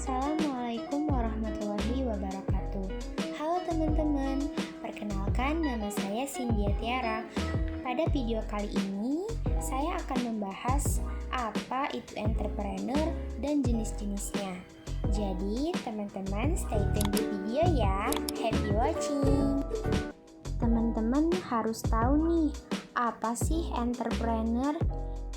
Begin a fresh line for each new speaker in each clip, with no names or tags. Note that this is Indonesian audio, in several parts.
Assalamualaikum warahmatullahi wabarakatuh. Halo teman-teman, perkenalkan nama saya Cynthia Tiara. Pada video kali ini, saya akan membahas apa itu entrepreneur dan jenis-jenisnya. Jadi, teman-teman stay tune di video ya. Happy watching! Teman-teman harus tahu nih, apa sih entrepreneur?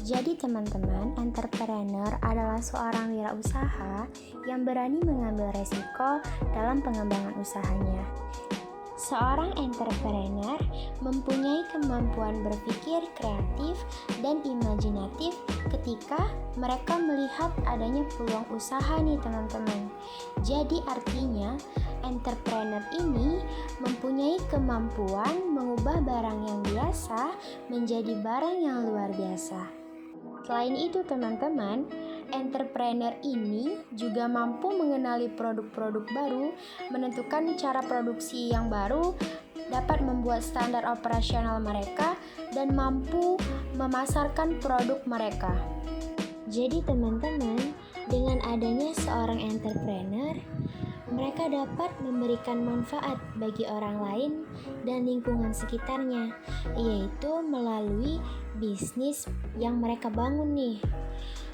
Jadi teman-teman, entrepreneur adalah seorang wirausaha yang berani mengambil resiko dalam pengembangan usahanya. Seorang entrepreneur mempunyai kemampuan berpikir kreatif dan imajinatif ketika mereka melihat adanya peluang usaha nih teman-teman. Jadi artinya, entrepreneur ini mempunyai kemampuan mengubah barang yang biasa menjadi barang yang luar biasa. Selain itu teman-teman, entrepreneur ini juga mampu mengenali produk-produk baru, menentukan cara produksi yang baru, dapat membuat standar operasional mereka, dan mampu memasarkan produk mereka. Jadi teman-teman, dengan adanya seorang entrepreneur, mereka dapat memberikan manfaat bagi orang lain dan lingkungan sekitarnya, yaitu melalui bisnis yang mereka bangun nih.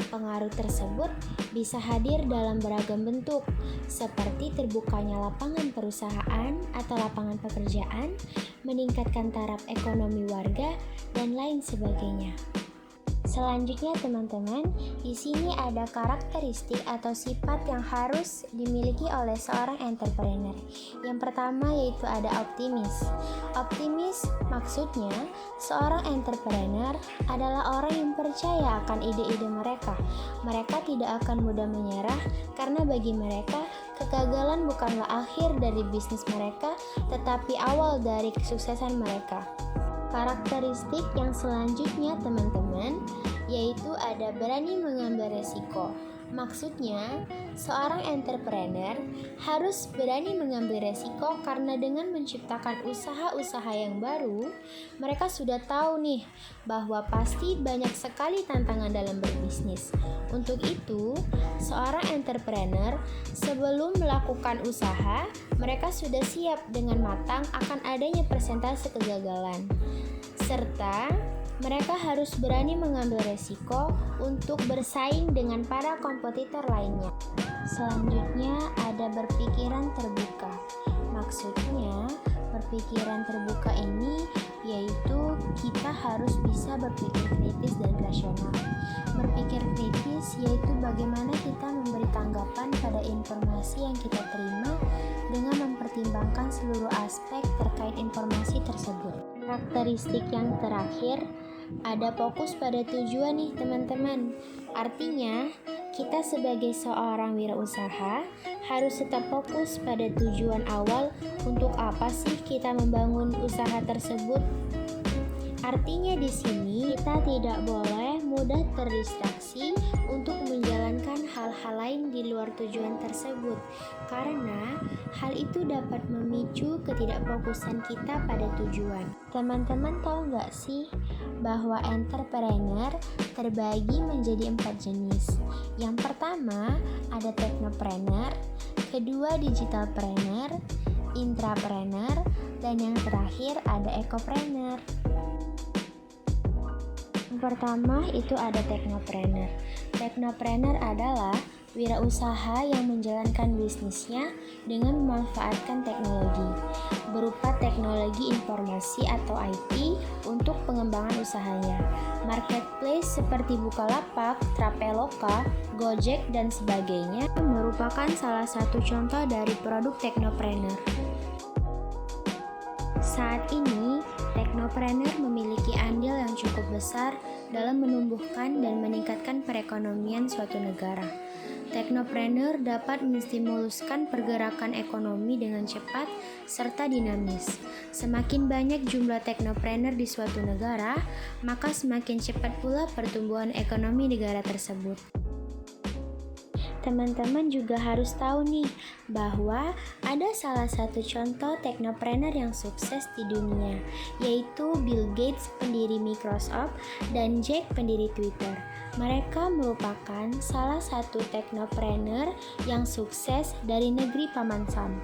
Pengaruh tersebut bisa hadir dalam beragam bentuk, seperti terbukanya lapangan perusahaan atau lapangan pekerjaan, meningkatkan taraf ekonomi warga, dan lain sebagainya. Selanjutnya teman-teman, di sini ada karakteristik atau sifat yang harus dimiliki oleh seorang entrepreneur. Yang pertama yaitu ada optimis. Optimis maksudnya seorang entrepreneur adalah orang yang percaya akan ide-ide mereka. Mereka tidak akan mudah menyerah karena bagi mereka kegagalan bukanlah akhir dari bisnis mereka, tetapi awal dari kesuksesan mereka. Karakteristik yang selanjutnya teman-teman, yaitu ada berani mengambil resiko. Maksudnya, seorang entrepreneur harus berani mengambil resiko karena dengan menciptakan usaha-usaha yang baru, mereka sudah tahu nih bahwa pasti banyak sekali tantangan dalam berbisnis. Untuk itu, seorang entrepreneur sebelum melakukan usaha, mereka sudah siap dengan matang akan adanya persentase kegagalan. Serta mereka harus berani mengambil resiko untuk bersaing dengan para kompetitor lainnya. Selanjutnya ada berpikiran terbuka. Maksudnya, berpikiran terbuka ini yaitu kita harus bisa berpikir kritis dan rasional. Berpikir kritis yaitu bagaimana kita memberi tanggapan pada informasi yang kita terima dengan mempertimbangkan seluruh aspek terkait informasi tersebut. Karakteristik yang terakhir, ada fokus pada tujuan nih teman-teman. Artinya, kita sebagai seorang wirausaha harus tetap fokus pada tujuan awal untuk apa sih kita membangun usaha tersebut. Artinya di sini kita tidak boleh mudah terdistraksi untuk menjalankan hal-hal lain di luar tujuan tersebut, karena hal itu dapat memicu ketidakfokusan kita pada tujuan. Teman-teman tahu nggak sih bahwa entrepreneur terbagi menjadi 4 jenis. Yang pertama ada technopreneur, kedua digitalpreneur, intrapreneur, dan yang terakhir ada ecopreneur. Yang pertama itu ada technopreneur. Technopreneur adalah wirausaha yang menjalankan bisnisnya dengan memanfaatkan teknologi, berupa teknologi informasi atau IT untuk pengembangan usahanya. Marketplace seperti Bukalapak, Traveloka, Gojek, dan sebagainya merupakan salah satu contoh dari produk technopreneur. Saat ini, technopreneur memiliki andil yang cukup besar dalam menumbuhkan dan meningkatkan perekonomian suatu negara. Technopreneur dapat menstimuluskan pergerakan ekonomi dengan cepat serta dinamis. Semakin banyak jumlah technopreneur di suatu negara, maka semakin cepat pula pertumbuhan ekonomi negara tersebut. Teman-teman juga harus tahu nih bahwa ada salah satu contoh technopreneur yang sukses di dunia, yaitu Bill Gates, pendiri Microsoft, dan Jack, pendiri Twitter. Mereka merupakan salah satu teknopreneur yang sukses dari negeri Paman Sam.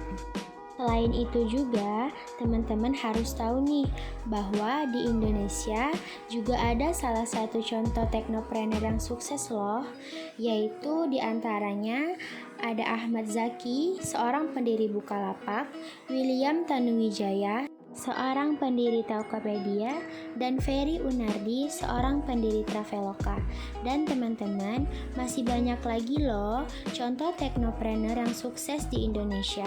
Selain itu juga, teman-teman harus tahu nih bahwa di Indonesia juga ada salah satu contoh teknopreneur yang sukses loh, yaitu diantaranya ada Ahmad Zaki, seorang pendiri Bukalapak, William Tanuwijaya, seorang pendiri Tokopedia, dan Ferry Unardi, seorang pendiri Traveloka. Dan teman-teman, masih banyak lagi loh contoh teknopreneur yang sukses di Indonesia.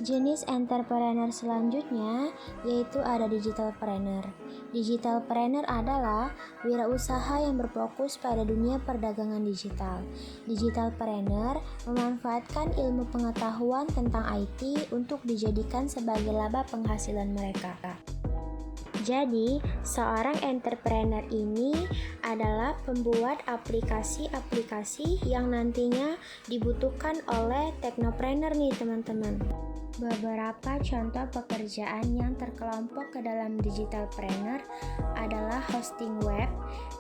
Jenis entrepreneur selanjutnya yaitu ada digitalpreneur. Digitalpreneur adalah wirausaha yang berfokus pada dunia perdagangan digital. Digitalpreneur memanfaatkan ilmu pengetahuan tentang IT untuk dijadikan sebagai laba penghasilan mereka. Jadi, seorang entrepreneur ini adalah pembuat aplikasi-aplikasi yang nantinya dibutuhkan oleh teknopreneur nih teman-teman. Beberapa contoh pekerjaan yang terkelompok ke dalam digitalpreneur adalah hosting web,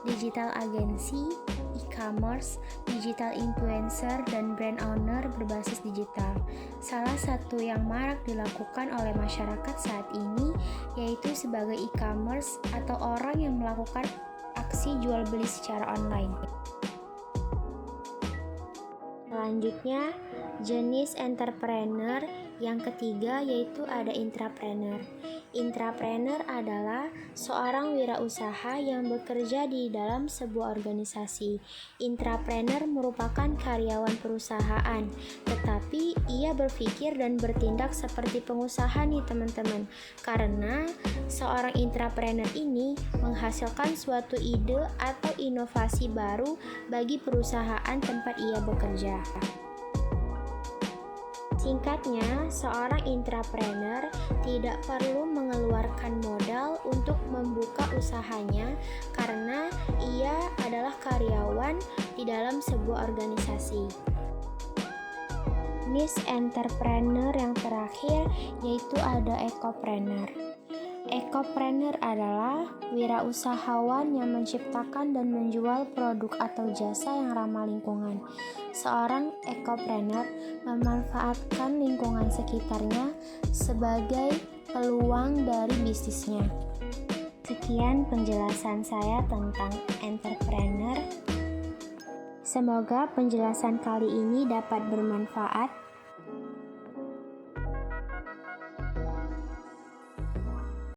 digital agency, e-commerce, digital influencer, dan brand owner berbasis digital. Salah satu yang marak dilakukan oleh masyarakat saat ini yaitu sebagai e-commerce atau orang yang melakukan aksi jual beli secara online. Selanjutnya, jenis entrepreneur yang ketiga yaitu ada intrapreneur. Intrapreneur adalah seorang wirausaha yang bekerja di dalam sebuah organisasi. Intrapreneur merupakan karyawan perusahaan, tetapi ia berpikir dan bertindak seperti pengusaha nih teman-teman. Karena seorang intrapreneur ini menghasilkan suatu ide atau inovasi baru bagi perusahaan tempat ia bekerja. Singkatnya, seorang intrapreneur tidak perlu mengeluarkan modal untuk membuka usahanya karena ia adalah karyawan di dalam sebuah organisasi. Jenis entrepreneur yang terakhir yaitu ada ekopreneur. Ekopreneur adalah wirausahawan yang menciptakan dan menjual produk atau jasa yang ramah lingkungan. Seorang ekopreneur memanfaatkan lingkungan sekitarnya sebagai peluang dari bisnisnya. Sekian penjelasan saya tentang entrepreneur. Semoga penjelasan kali ini dapat bermanfaat